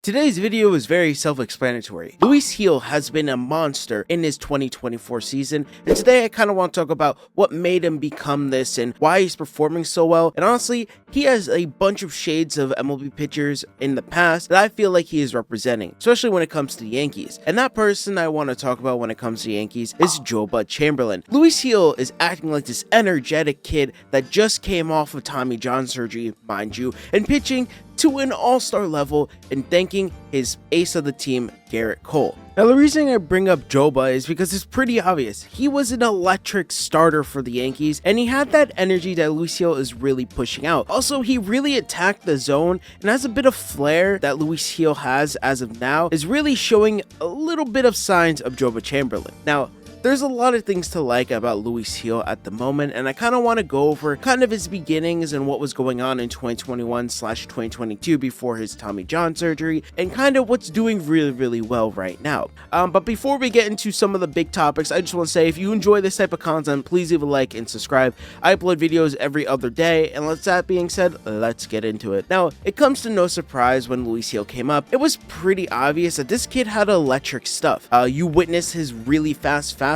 Today's video is very self-explanatory. Luis Gil has been a monster in his 2024 season, and today I kind of want to talk about what made him become this and why he's performing so well. And honestly, he has a bunch of shades of MLB pitchers in the past that I feel like he is representing, especially when it comes to the Yankees. And that person I want to talk about when it comes to the Yankees is Joba Chamberlain. Luis Gil is acting like this energetic kid that just came off of Tommy John surgery, mind you, and pitching to an all-star level and thanking his ace of the team, Gerrit Cole. Now, the reason I bring up Joba is because it's pretty obvious. He was an electric starter for the Yankees, and he had that energy that Luis Gil is really pushing out. Also, he really attacked the zone, and has a bit of flair that Luis Gil has as of now, is really showing a little bit of signs of Joba Chamberlain. Now, there's a lot of things to like about Luis Gil at the moment, and I kind of want to go over kind of his beginnings and what was going on in 2021/2022 before his Tommy John surgery, and kind of what's doing really well right now. But before we get into some of the big topics, I just want to say if you enjoy this type of content, please leave a like and subscribe. I upload videos every other day, and with that being said, let's get into it. Now, it comes to no surprise when Luis Gil came up, it was pretty obvious that this kid had electric stuff. You witnessed his really fast fastball,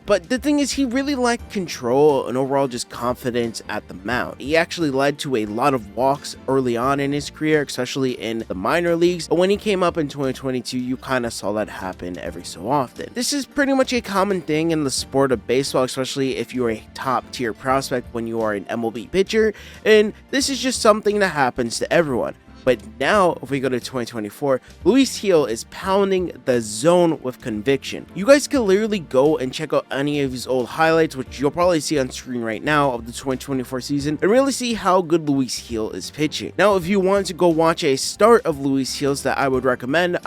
but the thing is, he really lacked control and overall just confidence at the mound. He actually led to a lot of walks early on in his career, especially in the minor leagues, but when he came up in 2022, you kind of saw that happen every so often. This is pretty much a common thing in the sport of baseball, especially if you're a top tier prospect when you are an MLB pitcher, and this is just something that happens to everyone. But now, if we go to 2024, Luis Gil is pounding the zone with conviction. You guys can literally go and check out any of his old highlights, which you'll probably see on screen right now, of the 2024 season, and really see how good Luis Gil is pitching. Now, if you want to go watch a start of Luis Gil's that I would recommend,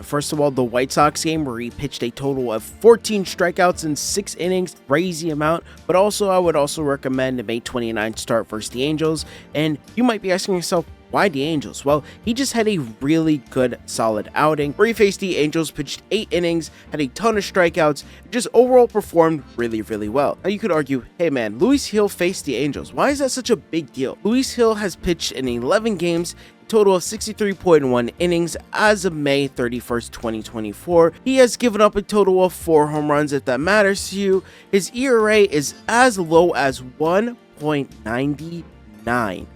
first of all, the White Sox game where he pitched a total of 14 strikeouts in 6 innings, crazy amount, but also I would also recommend the May 29 start versus the Angels. And you might be asking yourself, why the Angels? Well, he just had a really good, solid outing where he faced the Angels, pitched 8 innings, had a ton of strikeouts, just overall performed really well. Now, you could argue, hey man, Luis Gil faced the Angels. Why is that such a big deal? Luis Gil has pitched in 11 games, total of 63.1 innings as of May 31st, 2024. He has given up a total of 4 home runs, if that matters to you. His ERA is as low as 1.99.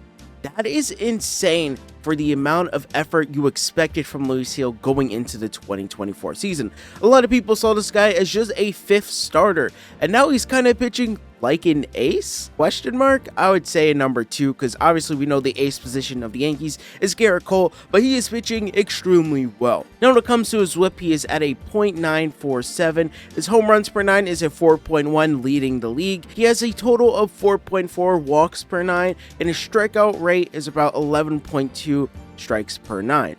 That is insane for the amount of effort you expected from Luis Gil going into the 2024 season. A lot of people saw this guy as just a 5th starter, and now he's kind of pitching like an ace? Question mark? I would say a number 2, because obviously we know the ace position of the Yankees is Gerrit Cole, but he is pitching extremely well. Now, when it comes to his whip, he is at a .947. His home runs per 9 is a 4.1, leading the league. He has a total of 4.4 walks per 9, and his strikeout rate is about 11.2 strikes per 9.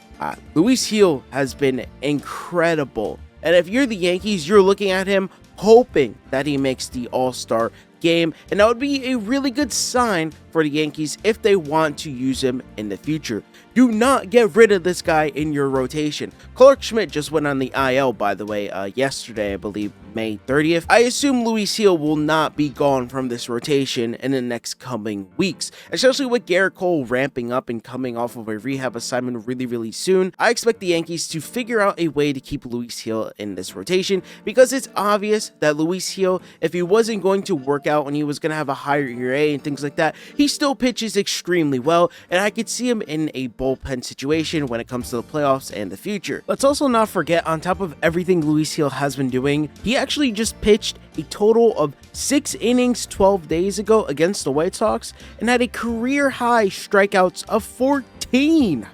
Luis Gil has been incredible, and if you're the Yankees, you're looking at him hoping that he makes the all-star game, and that would be a really good sign for the Yankees if they want to use him in the future. Do not get rid of this guy in your rotation. Clark Schmidt just went on the IL, by the way, yesterday, I believe, May 30th. I assume Luis Gil will not be gone from this rotation in the next coming weeks, especially with Gerrit Cole ramping up and coming off of a rehab assignment really soon. I expect the Yankees to figure out a way to keep Luis Gil in this rotation, because it's obvious that Luis Gil, if he wasn't going to work out and he was going to have a higher ERA and things like that, he still pitches extremely well, and I could see him in a bullpen situation when it comes to the playoffs and the future. Let's also not forget, on top of everything Luis Gil has been doing, he actually just pitched a total of 6 innings 12 days ago against the White Sox and had a career high strikeouts of 14. Can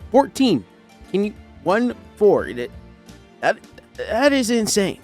you 1-4? That is insane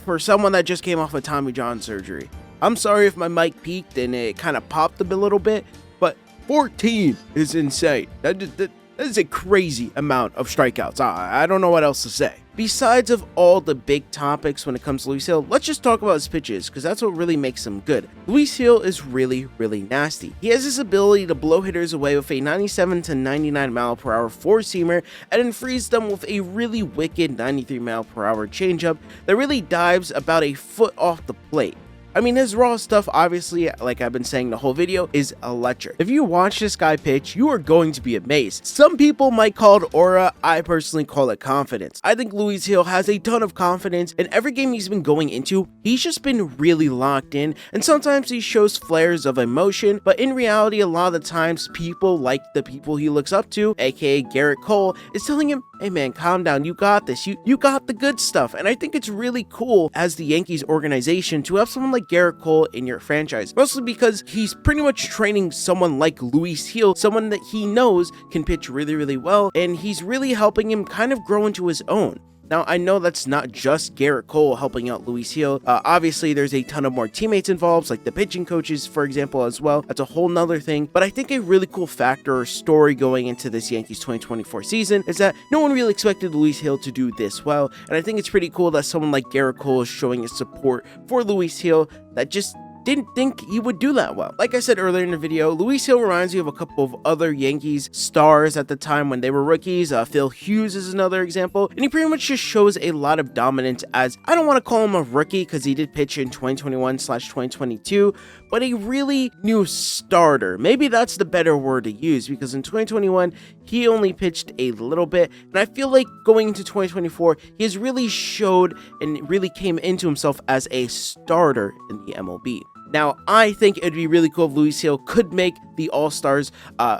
for someone that just came off of Tommy John surgery. I'm sorry if my mic peaked and it kind of popped a little bit, but 14 is insane. That is a crazy amount of strikeouts. I don't know what else to say. Besides of all the big topics when it comes to Luis Gil, let's just talk about his pitches, because that's what really makes him good. Luis Gil is really nasty. He has this ability to blow hitters away with a 97 to 99 mile per hour four-seamer, and then frees them with a really wicked 93 mile per hour changeup that really dives about a foot off the plate. I mean, his raw stuff, obviously, like I've been saying the whole video, is electric. If you watch this guy pitch, you are going to be amazed. Some people might call it aura. I personally call it confidence. I think Luis Gil has a ton of confidence in every game he's been going into. He's just been really locked in, and sometimes he shows flares of emotion, but in reality, a lot of the times, people like the people he looks up to, aka Gerrit Cole, is telling him, hey man, calm down, you got this, you got the good stuff. And I think it's really cool as the Yankees organization to have someone like Gerrit Cole in your franchise, mostly because he's pretty much training someone like Luis Gil, someone that he knows can pitch really well, and he's really helping him kind of grow into his own. Now, I know that's not just Gerrit Cole helping out Luis Gil. Obviously, there's a ton of more teammates involved, like the pitching coaches, for example, as well. That's a whole nother thing. But I think a really cool factor or story going into this Yankees 2024 season is that no one really expected Luis Gil to do this well. And I think it's pretty cool that someone like Gerrit Cole is showing his support for Luis Gil that just didn't think he would do that well. Like I said earlier in the video, Luis Gil reminds me of a couple of other Yankees stars at the time when they were rookies. Phil Hughes is another example, and he pretty much just shows a lot of dominance as, I don't want to call him a rookie because he did pitch in 2021/2022, but a really new starter. Maybe that's the better word to use, because in 2021, he only pitched a little bit, and I feel like going into 2024, he has really showed and really came into himself as a starter in the MLB. Now, I think it'd be really cool if Luis Gil could make the All-Stars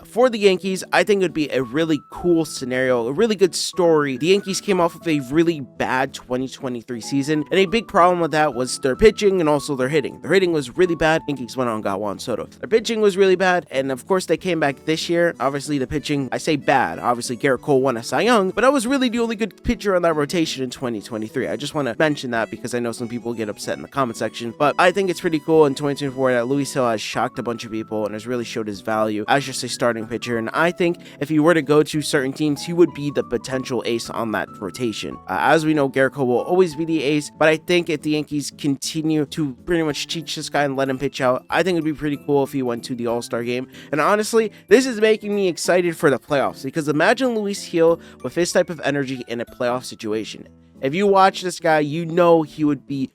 for the Yankees. I think it would be a really cool scenario, a really good story. The Yankees came off of a really bad 2023 season, and a big problem with that was their pitching and also their hitting. Their hitting was really bad. Yankees went on and got Juan Soto. Their pitching was really bad, and of course, they came back this year. Obviously, the pitching, I say bad. Obviously, Gerrit Cole won a Cy Young, but I was really the only good pitcher on that rotation in 2023. I just want to mention that because I know some people get upset in the comment section, but I think it's pretty cool in 2024 that Luis Gil has shocked a bunch of people and has really showed his value as just a starting pitcher. And I think if he were to go to certain teams, he would be the potential ace on that rotation. As we know, Gerrit Cole will always be the ace, but I think if the Yankees continue to pretty much teach this guy and let him pitch out, I think it'd be pretty cool if he went to the All-Star game. And honestly, this is making me excited for the playoffs, because imagine Luis Gil with his type of energy in a playoff situation. If you watch this guy, you know he would be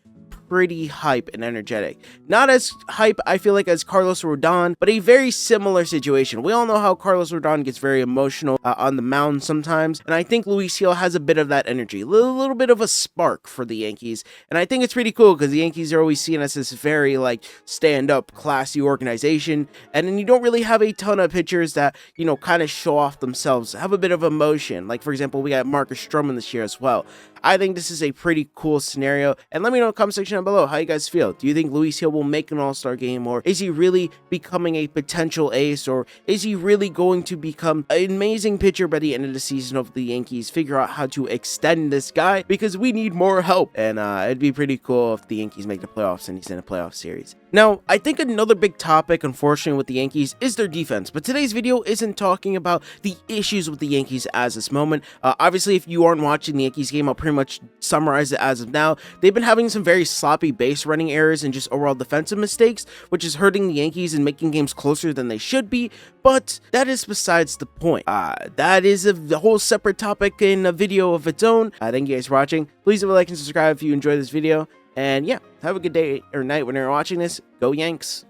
pretty hype and energetic. Not as hype, I feel like, as Carlos Rodon, but a very similar situation. We all know how Carlos Rodon gets very emotional on the mound sometimes, and I think Luis Gil has a bit of that energy, a little bit of a spark for the Yankees, and I think it's pretty cool because the Yankees are always seen as this very, like, stand-up, classy organization, and then you don't really have a ton of pitchers that, you know, kind of show off themselves, have a bit of emotion. Like, for example, we got Marcus Stroman this year as well. I think this is a pretty cool scenario, and let me know in the comment section down below how you guys feel. Do you think Luis Gil will make an All-Star game, or is he really becoming a potential ace, or is he really going to become an amazing pitcher by the end of the season of the Yankees? Figure out how to extend this guy, because we need more help, and it'd be pretty cool if the Yankees make the playoffs and he's in a playoff series. Now, I think another big topic, unfortunately, with the Yankees is their defense, but today's video isn't talking about the issues with the Yankees as this moment. Obviously, if you aren't watching the Yankees game, I'll pretty much summarize it as of now. They've been having some very sloppy base running errors and just overall defensive mistakes, which is hurting the Yankees and making games closer than they should be, but that is besides the point. That is a whole separate topic in a video of its own. Thank you guys for watching. Please leave a like and subscribe if you enjoyed this video. And yeah, have a good day or night when you're watching this. Go Yanks.